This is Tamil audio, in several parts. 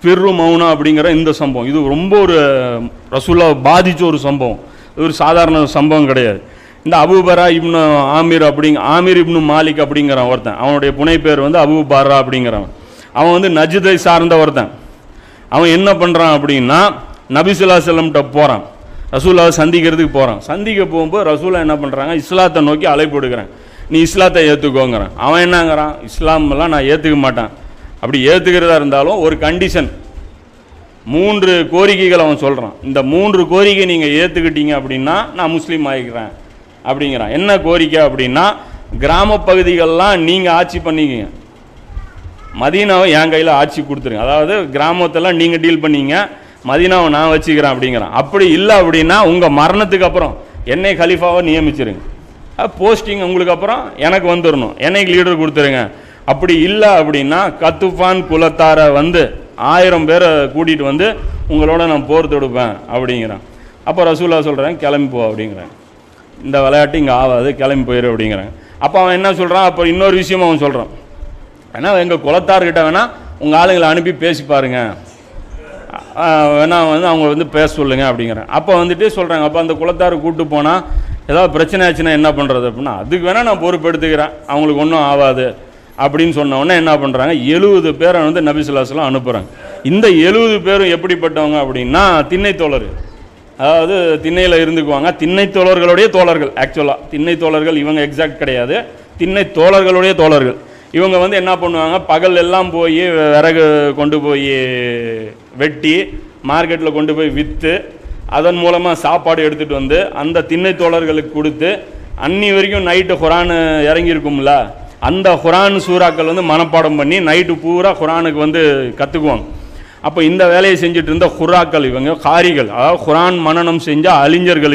ஃபிர்ரு மௌனா அப்படிங்கிற இந்த சம்பவம். இது ரொம்ப ஒரு ரசூலுல்லாஹ் பாதித்த ஒரு சம்பவம். இது ஒரு சாதாரண சம்பவம் கிடையாது. இந்த அபூபரா இப்னு ஆமீர் இப்னு மாலிக் அப்படிங்கிறவன் ஒருத்தன், அவனுடைய புனை பேர் வந்து அபூபரா அப்படிங்கிறவன். அவன் வந்து நஜ்தை சார்ந்த ஒருத்தன். அவன் என்ன பண்ணுறான் அப்படின்னா, நபி ஸல்லல்லாஹு அலைஹி வஸல்லம் போகிறான், ரசூலுல்லாஹ் சந்திக்கிறதுக்கு போகிறான். சந்திக்க போகும்போது ரசூலுல்லாஹ் என்ன பண்ணுறாங்க, இஸ்லாத்தை நோக்கி அழைப்பு எடுக்கிறான். நீ இஸ்லாத்தை ஏற்றுக்கோங்கிறான். அவன் என்னங்கிறான், இஸ்லாமெல்லாம் நான் ஏற்றுக்க மாட்டேன். அப்படி ஏற்றுக்கிறதா இருந்தாலும் ஒரு கண்டிஷன், 3 கோரிக்கைகள் அவன் சொல்கிறான். இந்த 3 கோரிக்கை நீங்கள் ஏற்றுக்கிட்டீங்க அப்படின்னா நான் முஸ்லீம் ஆகிக்கிறேன் அப்படிங்கிறான். என்ன கோரிக்கை அப்படின்னா, கிராம பகுதிகளெலாம் நீங்கள் ஆட்சி பண்ணிக்கிங்க, மதீனாவை என் கையில் ஆட்சி கொடுத்துருங்க. அதாவது கிராமத்தெல்லாம் நீங்கள் டீல் பண்ணிங்க, மதீனாவை நான் வச்சுக்கிறேன் அப்படிங்கிறான். அப்படி இல்லை அப்படின்னா உங்கள் மரணத்துக்கு அப்புறம் என்னை கலீஃபாவை நியமிச்சிருங்க, போஸ்டிங் உங்களுக்கு அப்புறம் எனக்கு வந்துடணும், என்னைக்கு லீடர் கொடுத்துருங்க. அப்படி இல்லை அப்படின்னா கத்துஃபான் குலத்தாரை வந்து 1000 பேரை கூட்டிகிட்டு வந்து உங்களோட நான் போர் தொடுப்பேன் அப்படிங்கிறான். அப்போ ரசூலுல்லாஹ் சொல்கிறேன், கிளம்பி போ அப்படிங்கிறேன், இந்த விளையாட்டு இங்கே ஆகாது, கிளம்பி போயிரு அப்படிங்கிறேன். அப்போ அவன் என்ன சொல்கிறான், அப்போ இன்னொரு விஷயமும் அவன் சொல்கிறான், ஏன்னா எங்கள் குலத்தார்கிட்ட வேணால் உங்கள் ஆளுங்களை அனுப்பி பேசி பாருங்க, வேணா வந்து அவங்க வந்து பேச சொல்லுங்க அப்படிங்கிறேன். அப்போ வந்துட்டு சொல்கிறாங்க, அப்போ அந்த குலத்தாரை கூப்பிட்டு போனால் ஏதாவது பிரச்சனை ஆச்சுன்னா என்ன பண்ணுறது அப்படின்னா, அதுக்கு வேணால் நான் பொறுப்பெடுத்துக்கிறேன், அவங்களுக்கு ஒன்றும் ஆகாது அப்படின்னு சொன்னோடனே என்ன பண்ணுறாங்க, 70 பேரை வந்து நபி ஸல்லல்லாஹு அலைஹி வஸல்லம் அனுப்புகிறாங்க. இந்த 70 பேரும் எப்படிப்பட்டவங்க அப்படின்னா திண்ணை தோழர், அதாவது திண்ணையில் இருந்துக்குவாங்க, திண்ணை தோழர்களுடைய தோழர்கள். ஆக்சுவலாக திண்ணை தோழர்கள் இவங்க எக்ஸாக்ட் கிடையாது, திண்ணை தோழர்களுடைய தோழர்கள். இவங்க வந்து என்ன பண்ணுவாங்க, பகல் எல்லாம் போய் விறகு கொண்டு போய் வெட்டி மார்க்கெட்டில் கொண்டு போய் விற்று அதன் மூலமாக சாப்பாடு எடுத்துகிட்டு வந்து அந்த திண்ணை தோழர்களுக்கு கொடுத்து, அன்னி வரைக்கும் நைட்டு குரான் இறங்கியிருக்கும்ல, அந்த குரான் சூறாக்கள் வந்து மனப்பாடம் பண்ணி நைட்டு பூரா குரானுக்கு வந்து கற்றுக்குவாங்க. அப்போ இந்த வேலையை செஞ்சுட்டு இருந்த குராக்கள் இவங்க, காரிகள், அதாவது குரான் மனனம் செஞ்ச அறிஞர்கள்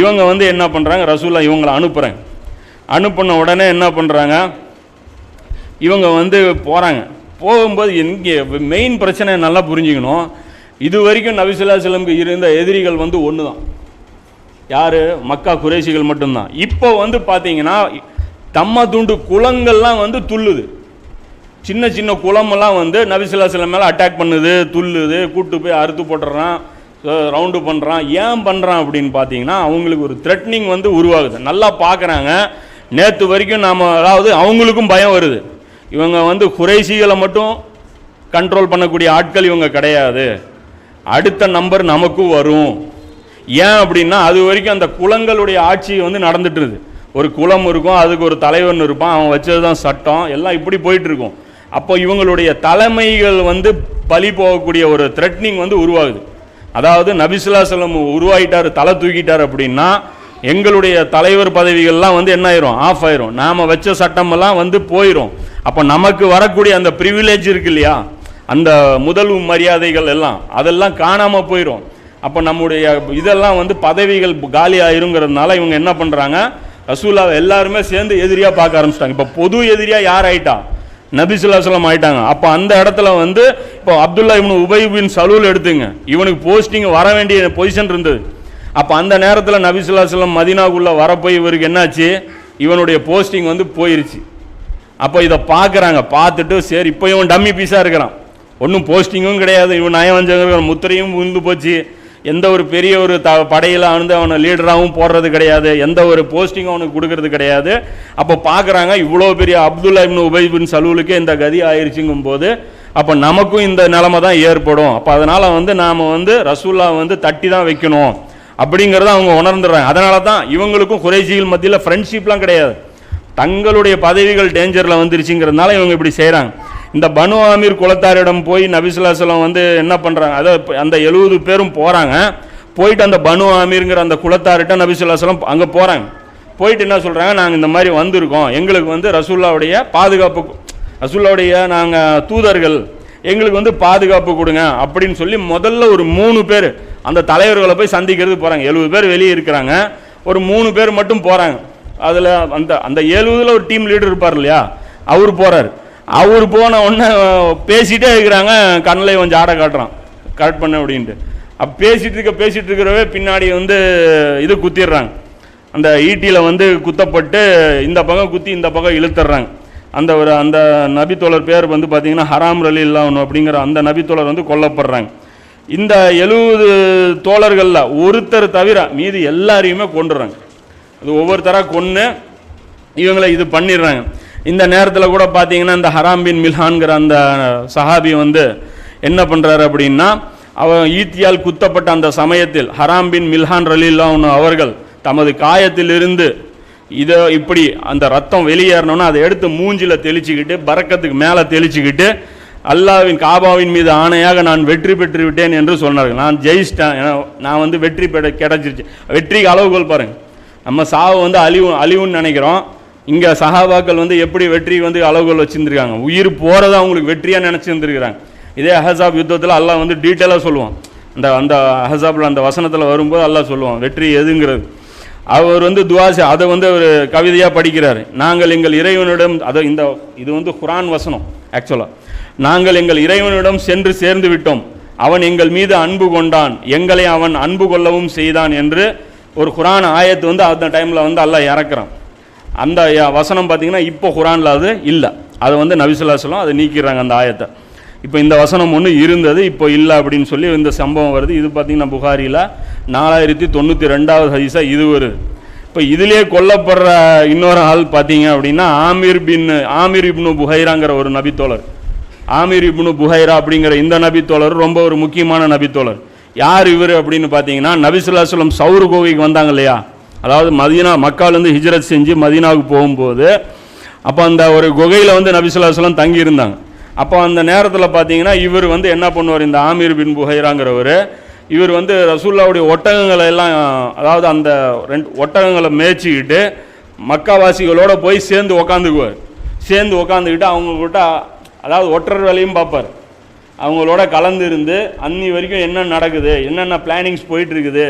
இவங்க வந்து என்ன பண்ணுறாங்க, ரசூலுல்லாஹ் இவங்களை அனுப்புகிறாங்க. அனுப்பின உடனே என்ன பண்ணுறாங்க, இவங்க வந்து போகிறாங்க. போகும்போது இங்கே மெயின் பிரச்சனை நல்லா புரிஞ்சுக்கணும், இது வரைக்கும் நபி ஸல்லல்லாஹு அலைஹி வஸல்லம் இருந்த எதிரிகள் வந்து ஒன்று தான், யார், மக்கா குறைஷிகள் மட்டும்தான். இப்போ வந்து பார்த்தீங்கன்னா தம்ம துண்டு குளங்கள்லாம் வந்து துள்ளுது, சின்ன சின்ன குளமெல்லாம் வந்து நபி ஸல்லல்லாஹு அலைஹி வஸல்லம் மேலே அட்டாக் பண்ணுது, துள்ளுது, கூட்டு போய் அறுத்து போட்டுறான், ரவுண்டு பண்ணுறான். ஏன் பண்ணுறான் அப்படின்னு பார்த்தீங்கன்னா அவங்களுக்கு ஒரு த்ரெட்னிங் வந்து உருவாகுது. நல்லா பார்க்குறாங்க, நேற்று வரைக்கும் நாம், அதாவது அவங்களுக்கும் பயம் வருது, இவங்க வந்து குறைஷிகளை மட்டும் கண்ட்ரோல் பண்ணக்கூடிய ஆட்கள் இவங்க கிடையாது, அடுத்த நம்பர் நமக்கும் வரும். ஏன் அப்படின்னா அது வரைக்கும் அந்த குலங்களுடைய ஆட்சி வந்து நடந்துட்டு இருக்குது. ஒரு குலம் இருக்கும், அதுக்கு ஒரு தலைவன் இருப்பான், அவன் வச்சது தான் சட்டம், எல்லாம் இப்படி போயிட்டு இருக்கும். அப்போ இவங்களுடைய தலைமைகள் வந்து பலி போகக்கூடிய ஒரு த்ரெட்னிங் வந்து உருவாகுது. அதாவது நபி ஸல்லல்லாஹு அலைஹி வஸல்லம் உருவாகிட்டார், தலை தூக்கிட்டார் அப்படின்னா எங்களுடைய தலைவர் பதவிகள்லாம் வந்து என்ன ஆயிரும், ஆஃப் ஆயிரும், நாம் வச்ச சட்டமெல்லாம் வந்து போயிடும். அப்போ நமக்கு வரக்கூடிய அந்த ப்ரிவிலேஜ் இருக்கு இல்லையா, அந்த முதல் மரியாதைகள் எல்லாம் அதெல்லாம் காணாமல் போயிடும். அப்போ நம்முடைய இதெல்லாம் வந்து பதவிகள் காலி ஆயிருங்கிறதுனால இவங்க என்ன பண்ணுறாங்க, ரசூலுல்லாஹ் எல்லாருமே சேர்ந்து எதிரியாக பார்க்க ஆரம்பிச்சிட்டாங்க. இப்போ பொது எதிரியாக யார் ஆயிட்டா, நபி ஸல்லல்லாஹு அலைஹி வஸல்லம் ஆயிட்டாங்க. அப்போ அந்த இடத்துல வந்து இப்போ அப்துல்லா இப்னு உபை பின் சலூல் எடுத்துங்க, இவனுக்கு போஸ்டிங் வர வேண்டிய பொசிஷன் இருந்தது. அப்போ அந்த நேரத்தில் நபி ஸல்லல்லாஹு அலைஹி வஸல்லம் மதீனாவுக்குள்ளே வரப்போய் இவருக்கு என்னாச்சு, இவனுடைய போஸ்டிங் வந்து போயிருச்சு. அப்போ இதை பார்க்குறாங்க, பார்த்துட்டு சரி இப்போ இவன் டம்மி பீஸாக இருக்கிறான், ஒன்றும் போஸ்டிங்கும் கிடையாது, இவன் நயவஞ்சக முத்திரையும் விழுந்து போச்சு, எந்த ஒரு பெரிய ஒரு படையில் வந்து அவனை லீடராகவும் போடுறது கிடையாது, எந்த ஒரு போஸ்டிங்கும் அவனுக்கு கொடுக்கறது கிடையாது. அப்போ பார்க்குறாங்க இவ்வளோ பெரிய அப்துல்லா இப்னு உபை பின் சலூலுக்கே இந்த கதி ஆயிடுச்சுங்கும் போது அப்போ நமக்கும் இந்த நிலைமை தான் ஏற்படும். அப்போ அதனால் வந்து நாம் வந்து ரசூலுல்லாஹ் வந்து தட்டி தான் வைக்கணும் அப்படிங்கிறத அவங்க உணர்ந்துடுறாங்க. அதனால தான் இவங்களுக்கும் குறைஷிகள் மத்தியில் ஃப்ரெண்ட்ஷிப்லாம் கிடையாது, தங்களுடைய பதவிகள் டேஞ்சரில் வந்துருச்சுங்கிறதுனால இவங்க இப்படி செய்கிறாங்க. இந்த பனு ஆமீர் குலத்தாரிடம் போய் நபி ஸல்லல்லாஹு அலைஹி வஸல்லம் வந்து என்ன பண்ணுறாங்க, அதாவது அந்த 70 பேரும் போகிறாங்க, போயிட்டு அந்த பனு ஆமீருங்கிற அந்த குலத்தாரிட்ட நபி ஸல்லல்லாஹு அலைஹி வஸல்லம் அங்கே போகிறாங்க. போயிட்டு என்ன சொல்கிறாங்க, நாங்கள் இந்த மாதிரி வந்திருக்கோம், எங்களுக்கு வந்து ரசூலுல்லாஹ்வுடைய பாதுகாப்பு, ரசூலுல்லாஹ்வுடைய நாங்கள் தூதர்கள், எங்களுக்கு வந்து பாதுகாப்பு கொடுங்க அப்படின்னு சொல்லி முதல்ல ஒரு 3 பேர் அந்த தலைவர்களை போய் சந்திக்கிறது போகிறாங்க. 70 பேர் வெளியே இருக்கிறாங்க, ஒரு 3 பேர் மட்டும் போகிறாங்க. அதில் அந்த 70ல் ஒரு டீம் லீடர் இருப்பார் இல்லையா, அவர் போகிறார். அவர் போன உடனே பேசிகிட்டே இருக்கிறாங்க, கண்ணில் கொஞ்சம் ஆடை காட்டுறான், கரெக்ட் பண்ண அப்படின்ட்டு. அப்போ பேசிகிட்டு இருக்கிறவே பின்னாடி வந்து இது குத்திடுறாங்க, அந்த ஈட்டியில் வந்து குத்தப்பட்டு இந்த பக்கம் குத்தி இந்த பக்கம் இழுத்துடுறாங்க. அந்த நபித்தோழர் பேர் வந்து பார்த்திங்கன்னா ஹராம் ரலியல்லாஹு அன்ஹு அப்படிங்கிற அந்த நபித்தோழர் வந்து கொல்லப்படுறாங்க. இந்த 70 தோழர்களில் ஒருத்தர் தவிர மீதி எல்லாரையுமே கொண்டுறாங்க. அது ஒவ்வொருத்தராக கொன்று இவங்களை இது பண்ணிடுறாங்க. இந்த நேரத்தில் கூட பார்த்தீங்கன்னா இந்த ஹராம் பின் மில்ஹான்கிற அந்த சஹாபி வந்து என்ன பண்ணுறாரு அப்படின்னா, அவன் ஈத்தியால் குத்தப்பட்ட அந்த சமயத்தில் ஹராம் பின் மில்ஹான் ரலியல்லாஹு அன்ஹு அவர்கள் தமது காயத்திலிருந்து இதை இப்படி அந்த ரத்தம் வெளியேறணும்னா அதை எடுத்து மூஞ்சில் தெளிச்சுக்கிட்டு பரக்கத்துக்கு மேலே தெளிச்சுக்கிட்டு அல்லாவின் காபாவின் மீது ஆணையாக நான் வெற்றி பெற்று விட்டேன் என்று சொன்னார்கள். நான் ஜெயிச்சிட்டேன், நான் வந்து வெற்றி கிடைச்சிருச்சு. வெற்றிக்கு அளவுகோல் பாருங்கள். நம்ம சாவு வந்து அழிவுன்னு நினைக்கிறோம். இங்கே சஹாபாக்கள் வந்து எப்படி வெற்றி வந்து அளவுகோல் வச்சுருந்துருக்காங்க. உயிர் போகிறத அவங்களுக்கு வெற்றியாக நினச்சிருந்துருக்கிறாங்க. இதே அஹஸாப் யுத்தத்தில் அல்லாஹ் வந்து டீட்டெயிலாக சொல்லுவான். அந்த அஹஸாப்பில் அந்த வசனத்தில் வரும்போது அல்லாஹ் சொல்லுவான் வெற்றி எதுங்கிறது. அவர் வந்து துவாசி அதை வந்து ஒரு கவிதையாக படிக்கிறார். நாங்கள் எங்கள் இறைவனிடம் இது வந்து குர்ஆன் வசனம். ஆக்சுவலாக நாங்கள் எங்கள் இறைவனிடம் சென்று சேர்ந்து விட்டோம், அவன் எங்கள் மீது அன்பு கொண்டான், எங்களை அவன் அன்பு கொள்ளவும் செய்தான் என்று ஒரு குர்ஆன் ஆயத்து வந்து அந்த டைமில் வந்து அல்லாஹ் இறக்குறான். அந்த வசனம் பார்த்திங்கன்னா இப்போ குர்ஆனில் அது இல்லை. அதை வந்து நபி ஸல்லல்லாஹு அலைஹி வஸல்லம் அதை நீக்கிறாங்க அந்த ஆயத்தை. இப்போ இந்த வசனம் ஒன்று இருந்தது, இப்போ இல்லை அப்படின்னு சொல்லி இந்த சம்பவம் வருது. இது பார்த்திங்கன்னா புகாரியில் 4092வது ஹதீஸாக இது வருது. இப்போ இதிலே கொல்லப்படுற இன்னொரு ஆள் பார்த்தீங்க அப்படின்னா ஆமிர் இப்னு புஹைராங்கிற ஒரு நபித்தோழர். ஆமிர் இப்னு புஹைரா அப்படிங்கிற இந்த நபித்தோழர் ரொம்ப ஒரு முக்கியமான நபித்தோழர். யார் இவர் அப்படின்னு பார்த்தீங்கன்னா, நபி ஸல்லல்லாஹு அலைஹி வஸல்லம் சௌர் கோவிக்கு வந்தாங்க இல்லையா, அதாவது மக்காலேருந்து ஹிஜ்ரத் செஞ்சு மதீனாவுக்கு போகும்போது அப்போ அந்த ஒரு குகையில் வந்து நபி ஸல்லல்லாஹு அலைஹி வஸல்லம் தங்கி இருந்தாங்க. அப்போ அந்த நேரத்தில் பார்த்தீங்கன்னா இவர் வந்து என்ன பண்ணுவார், இந்த ஆமிர் பின் புஹைராங்கிறவர், இவர் வந்து ரசூலுல்லாஹ்வுடைய ஒட்டகங்களை எல்லாம், அதாவது அந்த 2 ஒட்டகங்களை மேய்ச்சிக்கிட்டு மக்காவாசிகளோடு போய் சேர்ந்து உக்காந்துக்குவார். சேர்ந்து உக்காந்துக்கிட்டு அவங்கக்கிட்ட, அதாவது ஒட்டுற வேலையும் பார்ப்பார். அவங்களோட கலந்து இருந்து அன்னி வரைக்கும் என்ன நடக்குது, என்னென்ன பிளானிங்ஸ் போயிட்டுருக்குது,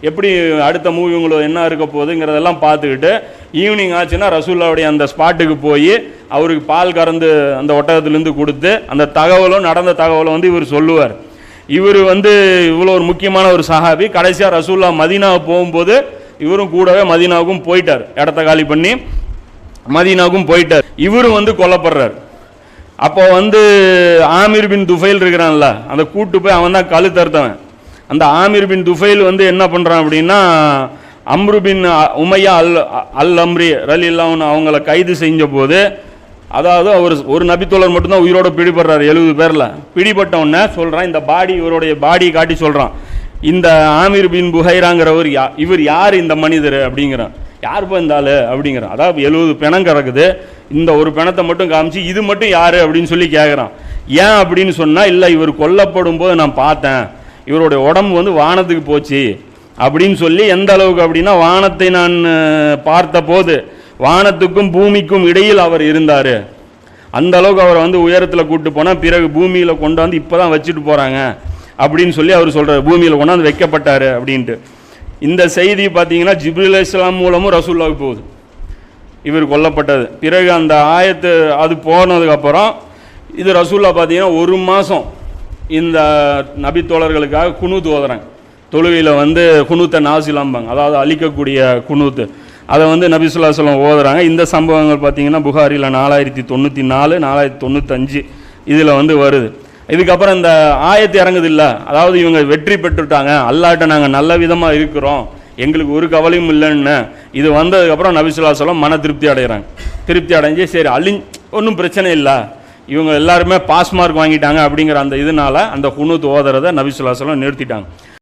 எப்படி அடுத்த மூவி உங்களுக்கு என்ன இருக்க போகுதுங்கிறதெல்லாம் பார்த்துக்கிட்டு ஈவினிங் ஆச்சுன்னா ரசூலுல்லாஹ்வுடைய அந்த ஸ்பாட்டுக்கு போய் அவருக்கு பால் கறந்து அந்த ஒட்டகத்துலேருந்து கொடுத்து அந்த தகவலும் நடந்த தகவலும் வந்து இவர் சொல்லுவார். இவர் வந்து இவ்வளோ ஒரு முக்கியமான ஒரு சஹாபி. கடைசியாக ரசூலுல்லாஹ் மதீனாவுக்கு போகும்போது இவரும் கூடவே மதீனாவுக்கும் போயிட்டார். இடத்த காலி பண்ணி மதீனாவுக்கும் போயிட்டார். இவரும் வந்து கொல்லப்படுறார். அப்போ வந்து ஆமிர் பின் துஃபைல் இருக்கிறான்ல, அந்த கூட்டு போய் அவன் தான் கழுத்தறுத்தவன். அந்த ஆமிர் பின் துஃபைல் வந்து என்ன பண்ணுறான் அப்படின்னா, அம்ரு பின் உமையா அல் அம்ரி ரலியல்லாஹு அன்ஹு அவங்கள கைது செஞ்ச போது, அதாவது அவர் ஒரு நபித்தோழர் மட்டும்தான் உயிரோட பிடிபடுறாரு 70 பேரில். பிடிபட்டவுடனே சொல்கிறான், இந்த இவருடைய பாடியை காட்டி சொல்கிறான், இந்த ஆமிர் பின் புஹைராங்கிறவர் இவர் யார் இந்த மனிதர் அப்படிங்கிறான். யாருப்பா இந்த ஆள் அப்படிங்கிறான். அதாவது 70 பிணம் கிடக்குது, இந்த ஒரு பிணத்தை மட்டும் காமிச்சு இது மட்டும் யார் அப்படின்னு சொல்லி கேட்குறான். ஏன் அப்படின்னு சொன்னால், இல்லை இவர் கொல்லப்படும் போது நான் பார்த்தேன், இவருடைய உடம்பு வந்து வானத்துக்கு போச்சு அப்படின்னு சொல்லி. எந்த அளவுக்கு அப்படின்னா, வானத்தை நான் பார்த்த போது வானத்துக்கும் பூமிக்கும் இடையில் அவர் இருந்தார். அந்த அளவுக்கு அவரை வந்து உயரத்தில் கூப்பிட்டு போனால் பிறகு பூமியில் கொண்டாந்து இப்போ தான் வச்சுட்டு போகிறாங்க அப்படின்னு சொல்லி அவர் சொல்கிறார். பூமியில் கொண்டாந்து வைக்கப்பட்டார் அப்படின்ட்டு. இந்த செய்தி பார்த்தீங்கன்னா ஜிப்ரீல் அலைஹிஸ்ஸலாம் மூலமும் ரசூலுல்லாஹ்வுக்கு போகுது இவர் கொல்லப்பட்டது. பிறகு அந்த ஆயத்து அது போனதுக்கப்புறம் இது ரசூலுல்லாஹ் பார்த்தீங்கன்னா 1 மாதம் இந்த நபித்தோழர்களுக்காக குனூத் ஓதுறாங்க. தொழுகையில் வந்து குனூத்தை நாசிலாம்பாங்க, அதாவது அழிக்கக்கூடிய குனூத்து. அதை வந்து நபி ஸல்லல்லாஹு அலைஹி வஸல்லம் ஓதுறாங்க. இந்த சம்பவங்கள் பார்த்தீங்கன்னா புகாரியில் 4094 4095 இதில் வந்து வருது. இதுக்கப்புறம் இந்த ஆயத்து இறங்குது இல்லை, அதாவது இவங்க வெற்றி பெற்றுட்டாங்க, அல்லாஹ்ட்ட நாங்கள் நல்ல விதமாக இருக்கிறோம், எங்களுக்கு ஒரு கவலையும் இல்லைன்னு. இது வந்ததுக்கப்புறம் நபி ஸல்லல்லாஹு அலைஹி வஸல்லம் மன திருப்தி அடைகிறாங்க. திருப்தி அடைஞ்சு சரி ஒன்றும் பிரச்சனை இல்லை, இவங்க எல்லாருமே பாஸ் மார்க் வாங்கிட்டாங்க அப்படிங்கிற அந்த இதனால அந்த குனூத் ஓதுறதை நபி ஸல்லல்லாஹு அலைஹி வஸல்லம் நிறுத்திட்டாங்க.